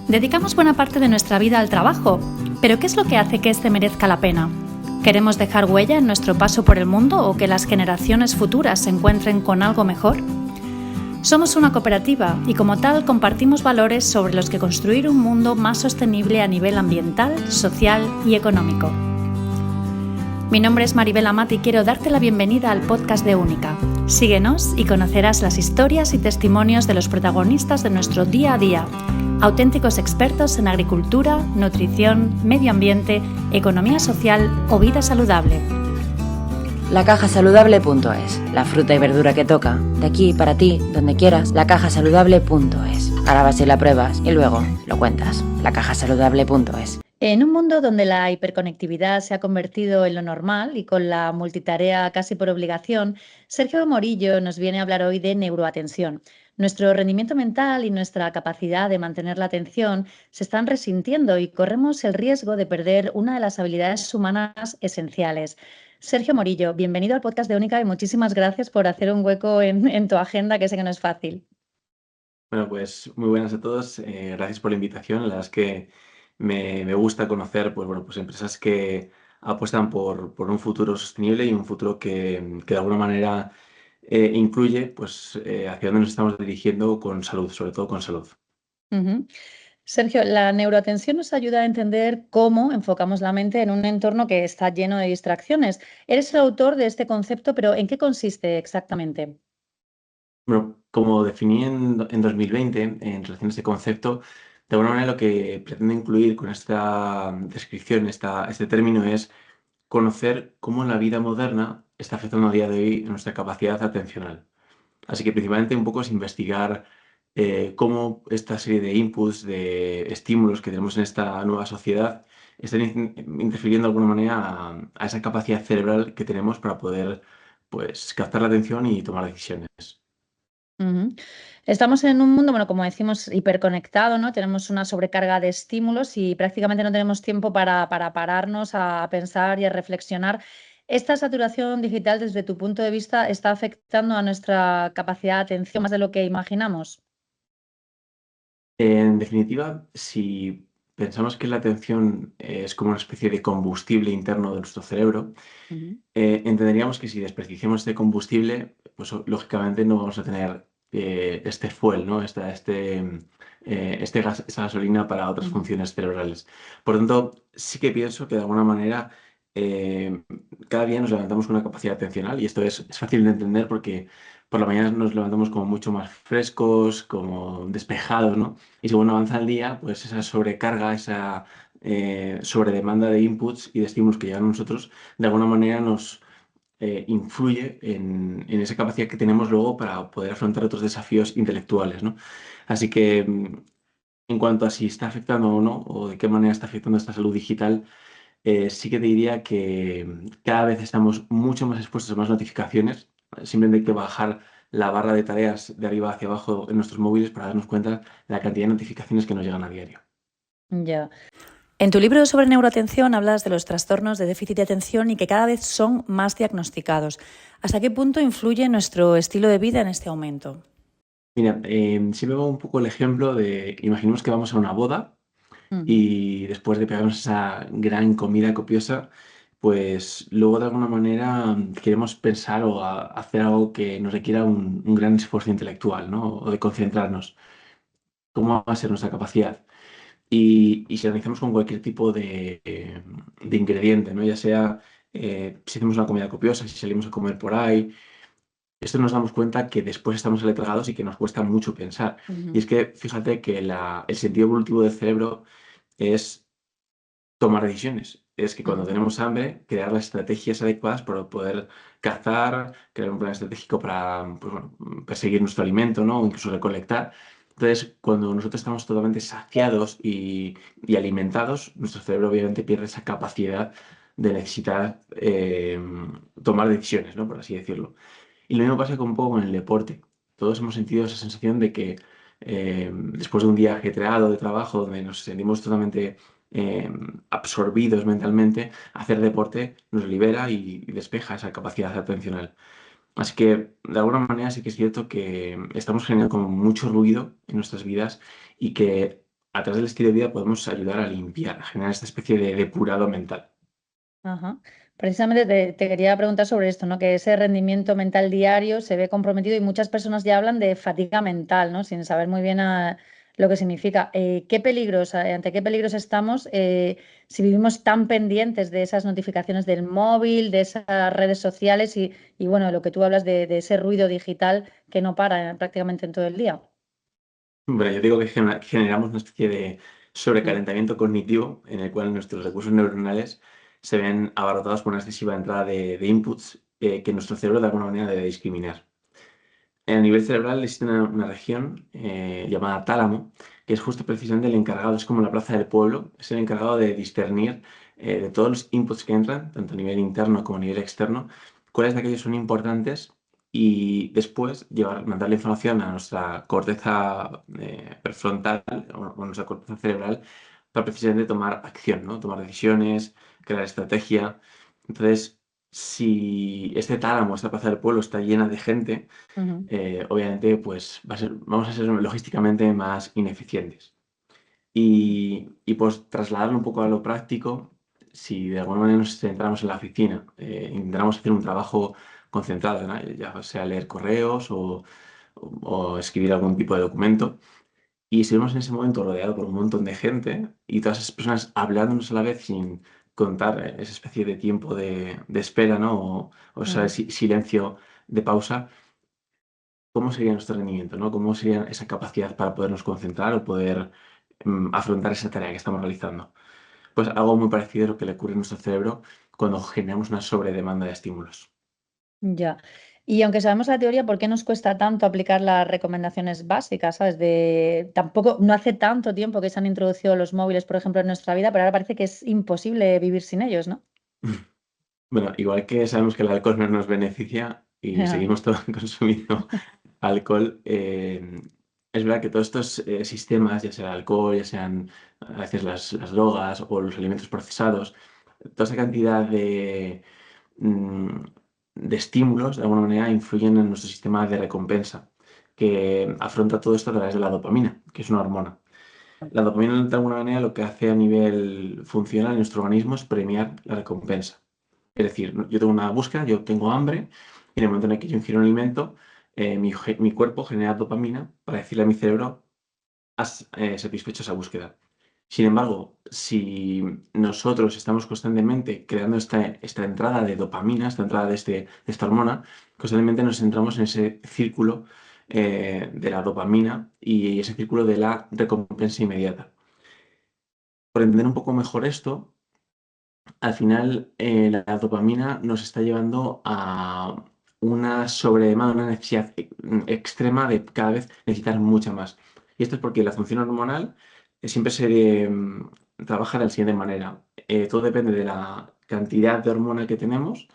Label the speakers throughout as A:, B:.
A: Dedicamos buena parte de nuestra vida al trabajo, pero ¿qué es lo que hace que este merezca la pena? ¿Queremos dejar huella en nuestro paso por el mundo o que las generaciones futuras se encuentren con algo mejor? Somos una cooperativa y como tal compartimos valores sobre los que construir un mundo más sostenible a nivel ambiental, social y económico. Mi nombre es Maribel Amat y quiero darte la bienvenida al podcast de Única. Síguenos y conocerás las historias y testimonios de los protagonistas de nuestro día a día, auténticos expertos en agricultura, nutrición, medio ambiente, economía social o vida saludable.
B: Lacajasaludable.es, la fruta y verdura que toca, de aquí para ti, donde quieras, lacajasaludable.es. Ahora vas y la pruebas y luego lo cuentas. Lacajasaludable.es.
A: En un mundo donde la hiperconectividad se ha convertido en lo normal y con la multitarea casi por obligación, Sergio Morillo nos viene a hablar hoy de neuroatención. Nuestro rendimiento mental y nuestra capacidad de mantener la atención se están resintiendo y corremos el riesgo de perder una de las habilidades humanas esenciales. Sergio Morillo, bienvenido al podcast de Única y muchísimas gracias por hacer un hueco en tu agenda, que sé que no es fácil.
C: Bueno, pues muy buenas a todos. Gracias por la invitación. La verdad es que me gusta conocer pues empresas que apuestan por un futuro sostenible y un futuro que de alguna manera incluye hacia dónde nos estamos dirigiendo con salud, sobre todo con salud.
A: Ujú. Sergio, la neuroatención nos ayuda a entender cómo enfocamos la mente en un entorno que está lleno de distracciones. Eres el autor de este concepto, pero ¿en qué consiste exactamente?
C: Bueno, como definí en 2020 en relación a este concepto, de alguna manera lo que pretendo incluir con esta descripción, este término es conocer cómo la vida moderna está afectando a día de hoy nuestra capacidad atencional. Así que principalmente un poco es investigar cómo esta serie de inputs, de estímulos que tenemos en esta nueva sociedad, están interfiriendo de alguna manera a esa capacidad cerebral que tenemos para poder pues, captar la atención y tomar decisiones.
A: Ujú. Estamos en un mundo, bueno, como decimos, hiperconectado, ¿no? Tenemos una sobrecarga de estímulos y prácticamente no tenemos tiempo para pararnos a pensar y a reflexionar. ¿Esta saturación digital, desde tu punto de vista, está afectando a nuestra capacidad de atención más de lo que imaginamos?
C: En definitiva, si pensamos que la atención es como una especie de combustible interno de nuestro cerebro,
A: Ujú.
C: entenderíamos que si desperdiciamos este combustible, pues lógicamente no vamos a tener este fuel, ¿no? Este gas, esta gasolina para otras
A: Ujú.
C: funciones cerebrales. Por tanto, sí que pienso que de alguna manera eh, cada día nos levantamos con una capacidad atencional y esto es fácil de entender porque por la mañana nos levantamos como mucho más frescos, como despejados, ¿no? Y según avanza el día, pues esa sobrecarga, esa sobredemanda de inputs y de estímulos que llegan a nosotros, de alguna manera nos influye en esa capacidad que tenemos luego para poder afrontar otros desafíos intelectuales, ¿no? Así que en cuanto a si está afectando o no, o de qué manera está afectando esta salud digital, sí que te diría que cada vez estamos mucho más expuestos a más notificaciones. Simplemente hay que bajar la barra de tareas de arriba hacia abajo en nuestros móviles para darnos cuenta de la cantidad de notificaciones que nos llegan a diario.
A: Ya. En tu libro sobre neuroatención hablas de los trastornos de déficit de atención y que cada vez son más diagnosticados. ¿Hasta qué punto influye nuestro estilo de vida en este aumento?
C: Mira, siempre pongo un poco el ejemplo de, imaginemos que vamos a una boda
A: Ujú.
C: y después de pegarnos esa gran comida copiosa, pues luego de alguna manera queremos pensar o hacer algo que nos requiera un gran esfuerzo intelectual, ¿no? O de concentrarnos. ¿Cómo va a ser nuestra capacidad? Y si analizamos con cualquier tipo de ingrediente, ¿no? Ya sea si hacemos una comida copiosa, si salimos a comer por ahí, esto nos damos cuenta que después estamos aletargados y que nos cuesta mucho pensar. Y
A: Ujú.
C: es que fíjate que el sentido evolutivo del cerebro es tomar decisiones. Es que cuando
A: Ujú.
C: tenemos hambre, crear las estrategias adecuadas para poder cazar, crear un plan estratégico para pues, bueno, perseguir nuestro alimento, ¿no? O incluso recolectar. Entonces, cuando nosotros estamos totalmente saciados y alimentados, nuestro cerebro obviamente pierde esa capacidad de necesitar tomar decisiones, ¿no? Por así decirlo. Y lo mismo pasa con un poco con el deporte. Todos hemos sentido esa sensación de que después de un día ajetreado de trabajo, donde nos sentimos totalmente eh, absorbidos mentalmente, hacer deporte nos libera y despeja esa capacidad atencional. Así que, de alguna manera, sí que es cierto que estamos generando como mucho ruido en nuestras vidas y que a través del estilo de vida podemos ayudar a limpiar, a generar esta especie de depurado mental.
A: Ajá. Precisamente te quería preguntar sobre esto, ¿no? Que ese rendimiento mental diario se ve comprometido y muchas personas ya hablan de fatiga mental, ¿no? Sin saber muy bien lo que significa. ¿Qué peligros, ante qué peligros estamos si vivimos tan pendientes de esas notificaciones del móvil, de esas redes sociales y bueno, lo que tú hablas de ese ruido digital que no para prácticamente en todo el día?
C: Bueno, yo digo que generamos una especie de sobrecalentamiento cognitivo en el cual nuestros recursos neuronales se ven abarrotados por una excesiva entrada de inputs que nuestro cerebro de alguna manera debe discriminar. A nivel cerebral existe una región llamada tálamo, que es justo precisamente el encargado, es como la plaza del pueblo, es el encargado de discernir de todos los inputs que entran, tanto a nivel interno como a nivel externo, cuáles de aquellos son importantes y después mandar la información a nuestra corteza prefrontal o nuestra corteza cerebral para precisamente tomar acción, ¿no? Tomar decisiones, crear estrategia. Entonces, si este tálamo, esta plaza del pueblo está llena de gente,
A: Ujú.
C: obviamente pues vamos a ser logísticamente más ineficientes. Y pues trasladarlo un poco a lo práctico, si de alguna manera nos centramos en la oficina, intentamos hacer un trabajo concentrado, ¿no? Ya sea leer correos o escribir algún tipo de documento, y estuvimos en ese momento rodeado por un montón de gente y todas esas personas hablándonos a la vez sin contar esa especie de tiempo de espera, ¿no? O ese
A: Mm.
C: silencio de pausa. ¿Cómo sería nuestro rendimiento, ¿no? ¿Cómo sería esa capacidad para podernos concentrar o poder afrontar esa tarea que estamos realizando? Pues algo muy parecido a lo que le ocurre a nuestro cerebro cuando generamos una sobredemanda de estímulos.
A: Ya. Y aunque sabemos la teoría, ¿por qué nos cuesta tanto aplicar las recomendaciones básicas, ¿sabes? Tampoco, no hace tanto tiempo que se han introducido los móviles, por ejemplo, en nuestra vida, pero ahora parece que es imposible vivir sin ellos, ¿no?
C: Bueno, igual que sabemos que el alcohol no nos beneficia y
A: Ya.
C: seguimos todos consumiendo alcohol, es verdad que todos estos sistemas, ya sea el alcohol, ya sean a veces las drogas o los alimentos procesados, toda esa cantidad mm, de estímulos, de alguna manera, influyen en nuestro sistema de recompensa, que afronta todo esto a través de la dopamina, que es una hormona. La dopamina, de alguna manera, lo que hace a nivel funcional en nuestro organismo es premiar la recompensa. Es decir, yo tengo una búsqueda, yo tengo hambre, y en el momento en el que yo ingiero un alimento, mi cuerpo genera dopamina para decirle a mi cerebro, has satisfecho esa búsqueda. Sin embargo, si nosotros estamos constantemente creando esta entrada de dopamina, esta entrada de esta hormona, constantemente nos centramos en ese círculo de la dopamina y ese círculo de la recompensa inmediata. Por entender un poco mejor esto, al final la dopamina nos está llevando a una sobredemanda, una necesidad extrema de cada vez necesitar mucha más. Y esto es porque la función hormonal siempre trabaja de la siguiente manera. Todo depende de la cantidad de hormona que tenemos,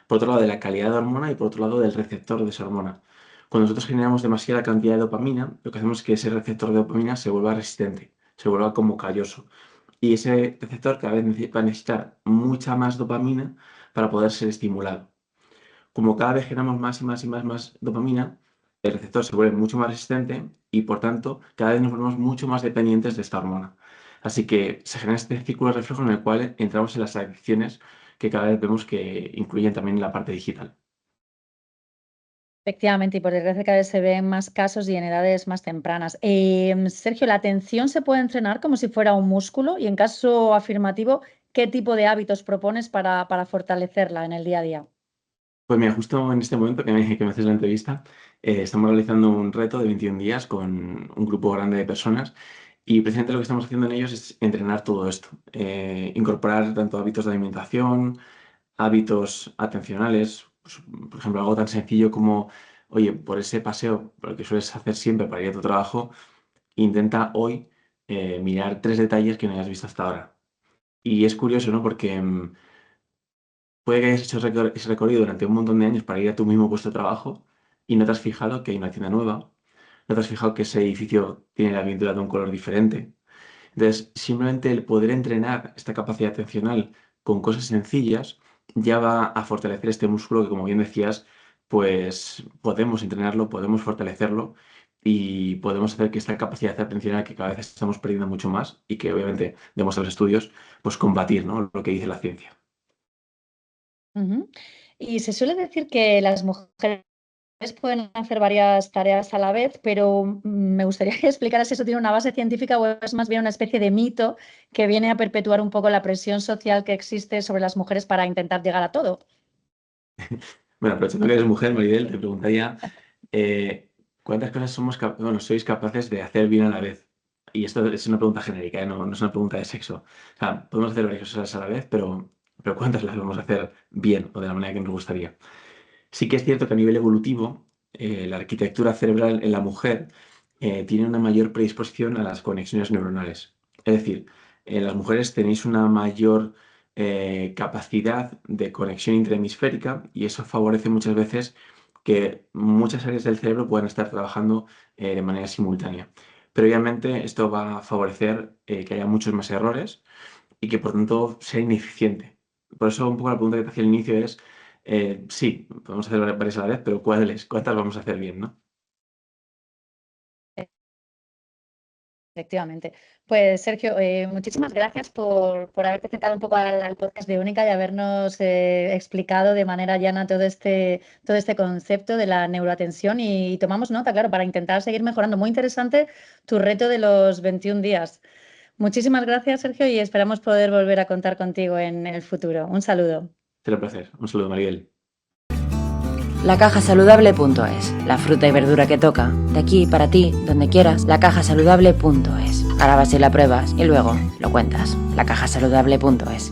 C: por otro lado de la calidad de hormona y por otro lado del receptor de esa hormona. Cuando nosotros generamos demasiada cantidad de dopamina, lo que hacemos es que ese receptor de dopamina se vuelva resistente, se vuelva como calloso. Y ese receptor cada vez va a necesitar mucha más dopamina para poder ser estimulado. Como cada vez generamos más y más y más dopamina, el receptor se vuelve mucho más resistente y por tanto cada vez nos volvemos mucho más dependientes de esta hormona. Así que se genera este círculo de reflejo en el cual entramos en las adicciones que cada vez vemos que incluyen también la parte digital.
A: Efectivamente, y por desgracia cada vez se ven más casos y en edades más tempranas. Sergio, ¿la atención se puede entrenar como si fuera un músculo? Y en caso afirmativo, ¿qué tipo de hábitos propones para fortalecerla en el día a día?
C: Pues mira, justo en este momento que me haces la entrevista, estamos realizando un reto de 21 días con un grupo grande de personas y precisamente lo que estamos haciendo en ellos es entrenar todo esto, incorporar tanto hábitos de alimentación, hábitos atencionales, pues, por ejemplo, algo tan sencillo como, oye, por ese paseo, por el que sueles hacer siempre para ir a tu trabajo, intenta hoy mirar 3 detalles que no hayas visto hasta ahora. Y es curioso, ¿no? Porque puede que hayas hecho ese recorrido durante un montón de años para ir a tu mismo puesto de trabajo y no te has fijado que hay una tienda nueva, no te has fijado que ese edificio tiene la pintura de un color diferente. Entonces, simplemente el poder entrenar esta capacidad atencional con cosas sencillas ya va a fortalecer este músculo que, como bien decías, pues podemos entrenarlo, podemos fortalecerlo y podemos hacer que esta capacidad atencional que cada vez estamos perdiendo mucho más y que obviamente demuestran los estudios, pues combatir, ¿no? Lo que dice la ciencia.
A: Ujú. Y se suele decir que las mujeres pueden hacer varias tareas a la vez, pero me gustaría que explicaras si eso tiene una base científica o es más bien una especie de mito que viene a perpetuar un poco la presión social que existe sobre las mujeres para intentar llegar a todo.
C: Bueno, aprovechando que eres mujer, Maribel, te preguntaría eh, ¿cuántas cosas bueno, sois capaces de hacer bien a la vez? Y esto es una pregunta genérica, ¿eh? No es una pregunta de sexo. O sea, podemos hacer varias cosas a la vez, pero ¿cuántas las vamos a hacer bien o de la manera que nos gustaría? Sí que es cierto que a nivel evolutivo, la arquitectura cerebral en la mujer tiene una mayor predisposición a las conexiones neuronales. Es decir, en las mujeres tenéis una mayor capacidad de conexión intrahemisférica y eso favorece muchas veces que muchas áreas del cerebro puedan estar trabajando de manera simultánea. Pero obviamente esto va a favorecer que haya muchos más errores y que por tanto sea ineficiente. Por eso un poco la pregunta que te hacía al inicio es, sí, podemos hacer varias a la vez, pero ¿cuáles? ¿Cuántas vamos a hacer bien, no?
A: Efectivamente. Pues Sergio, muchísimas gracias por haberte acercado un poco al podcast de Única y habernos explicado de manera llana todo este concepto de la neuroatención y tomamos nota, claro, para intentar seguir mejorando. Muy interesante tu reto de los 21 días. Muchísimas gracias, Sergio, y esperamos poder volver a contar contigo en el futuro. Un saludo.
C: Será un placer. Un saludo, Mariel.
B: Lacajasaludable.es, la fruta y verdura que toca, de aquí para ti, donde quieras, lacajasaludable.es. Ahora vas y la pruebas y luego lo cuentas. Lacajasaludable.es.